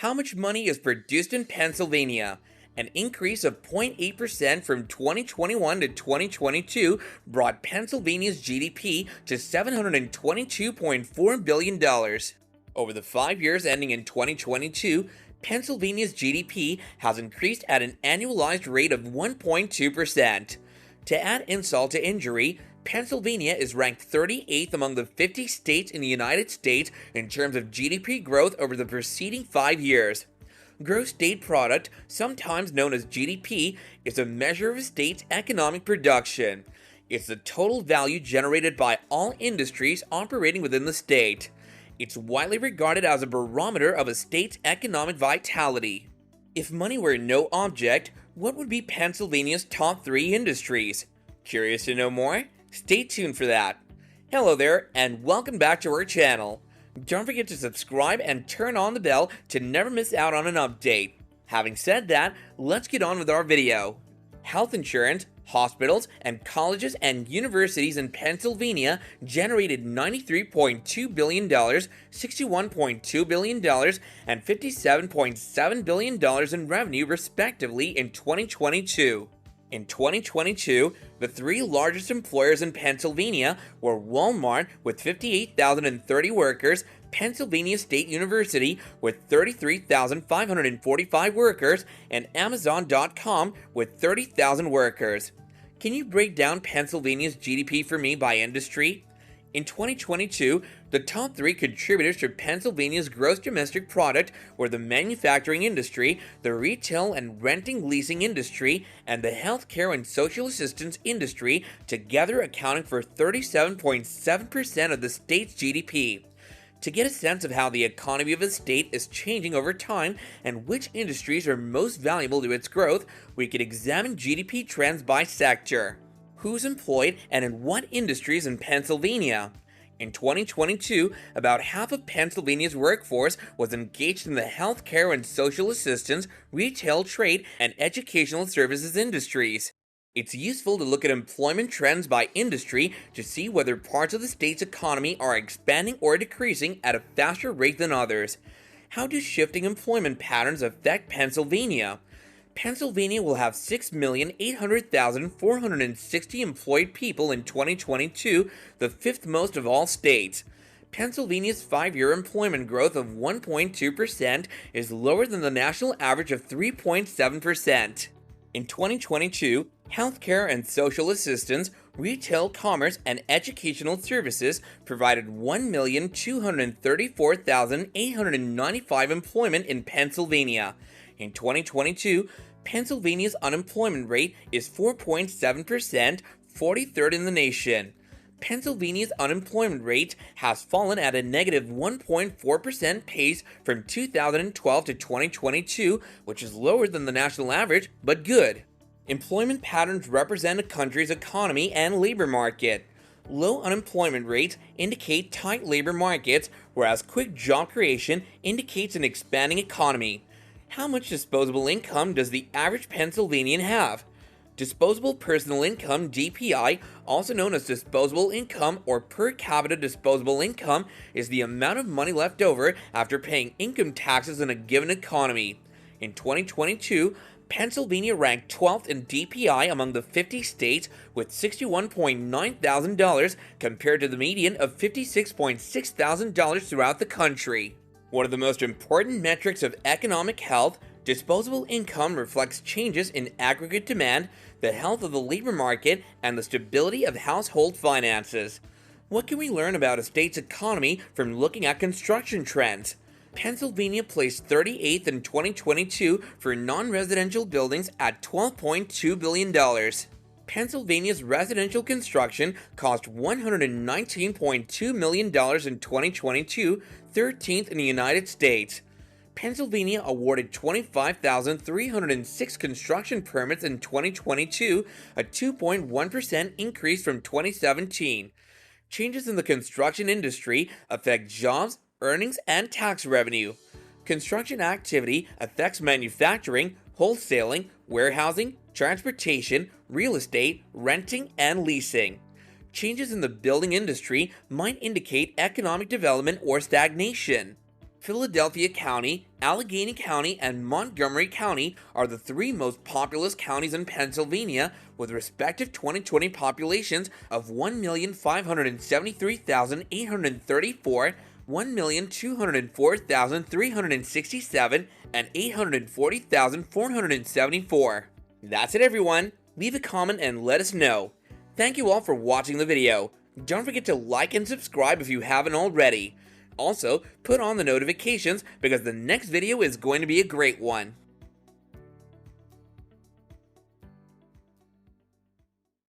How much money is produced in Pennsylvania? An increase of 0.8% from 2021 to 2022 brought Pennsylvania's GDP to $722.4 billion. Over the 5 years ending in 2022, Pennsylvania's GDP has increased at an annualized rate of 1.2%. To add insult to injury, Pennsylvania is ranked 38th among the 50 states in the United States in terms of GDP growth over the preceding 5 years. Gross state product, sometimes known as GDP, is a measure of a state's economic production. It's the total value generated by all industries operating within the state. It's widely regarded as a barometer of a state's economic vitality. If money were no object, what would be Pennsylvania's top 3 industries? Curious to know more? Stay tuned for that. Hello there, and welcome back to our channel. Don't forget to subscribe and turn on the bell to never miss out on an update. Having said that, let's get on with our video. Health insurance, hospitals, and colleges and universities in Pennsylvania generated $93.2 billion, $61.2 billion, and $57.7 billion in revenue respectively in 2022. In 2022, the 3 largest employers in Pennsylvania were Walmart with 58,030 workers, Pennsylvania State University with 33,545 workers, and Amazon.com with 30,000 workers. Can you break down Pennsylvania's GDP for me by industry? In 2022, the top 3 contributors to Pennsylvania's gross domestic product were the manufacturing industry, the retail and renting leasing industry, and the healthcare and social assistance industry, together accounting for 37.7% of the state's GDP. To get a sense of how the economy of a state is changing over time and which industries are most valuable to its growth, we could examine GDP trends by sector. Who's employed and in what industries in Pennsylvania? In 2022, about half of Pennsylvania's workforce was engaged in the healthcare and social assistance, retail, trade, and educational services industries. It's useful to look at employment trends by industry to see whether parts of the state's economy are expanding or decreasing at a faster rate than others. How do shifting employment patterns affect Pennsylvania? Pennsylvania will have 6,800,460 employed people in 2022, the 5th most of all states. Pennsylvania's 5-year employment growth of 1.2% is lower than the national average of 3.7%. In 2022, healthcare and social assistance, retail, commerce, and educational services provided 1,234,895 employment in Pennsylvania. In 2022, Pennsylvania's unemployment rate is 4.7%, 43rd in the nation. Pennsylvania's unemployment rate has fallen at a negative 1.4% pace from 2012 to 2022, which is lower than the national average, but good. Employment patterns represent a country's economy and labor market. Low unemployment rates indicate tight labor markets, whereas quick job creation indicates an expanding economy. How much disposable income does the average Pennsylvanian have? Disposable personal income (DPI), also known as disposable income or per capita disposable income, is the amount of money left over after paying income taxes in a given economy. In 2022, Pennsylvania ranked 12th in DPI among the 50 states with $61.9 thousand compared to the median of $56.6 thousand throughout the country. One of the most important metrics of economic health, disposable income reflects changes in aggregate demand, the health of the labor market, and the stability of household finances. What can we learn about a state's economy from looking at construction trends? Pennsylvania placed 38th in 2022 for non-residential buildings at $12.2 billion. Pennsylvania's residential construction cost $119.2 million in 2022, 13th in the United States. Pennsylvania awarded 25,306 construction permits in 2022, a 2.1% increase from 2017. Changes in the construction industry affect jobs, earnings, and tax revenue. Construction activity affects manufacturing, wholesaling, warehousing, transportation, real estate, renting, and leasing. Changes in the building industry might indicate economic development or stagnation. Philadelphia County, Allegheny County, and Montgomery County are the three most populous counties in Pennsylvania, with respective 2020 populations of 1,573,834, 1,204,367, and 840,474. That's it, everyone. Leave a comment and let us know. Thank you all for watching the video. Don't forget to like and subscribe if you haven't already. Also, put on the notifications because the next video is going to be a great one.